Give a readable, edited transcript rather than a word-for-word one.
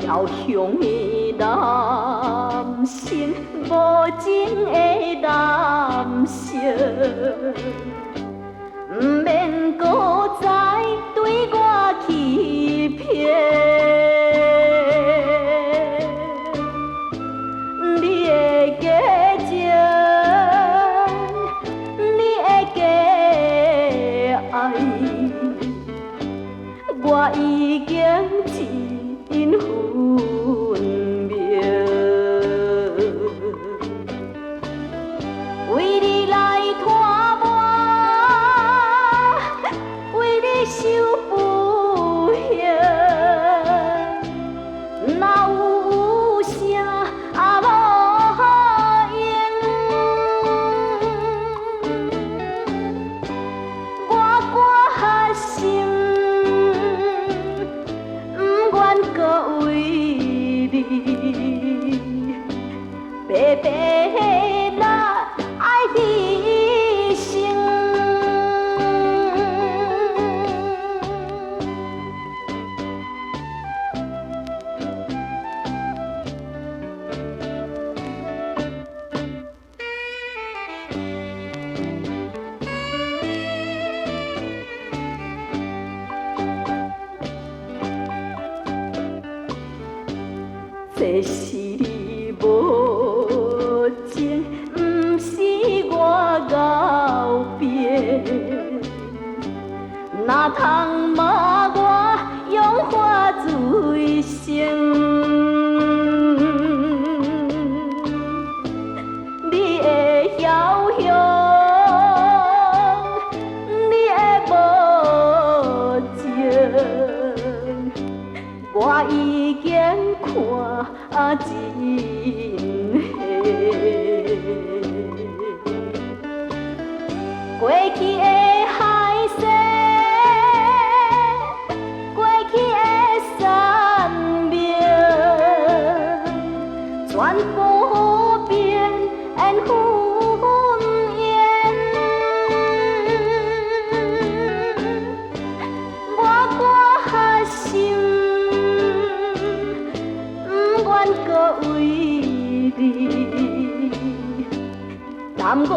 飘香的男性，无情的男性，不免搁再对我欺骗。你的假情，你的假爱，我已经真分明。为你来拖磨，为你受不幸，哪有啥无用？我决心，不愿搁为你白白来爱你生。这是你无情，不是我后边，哪通骂我用花水性？你的枵雄，你的无情，我已经看真细。过去的海誓，过去的善命，全部变粉烟。我决心，不愿搁为你耽误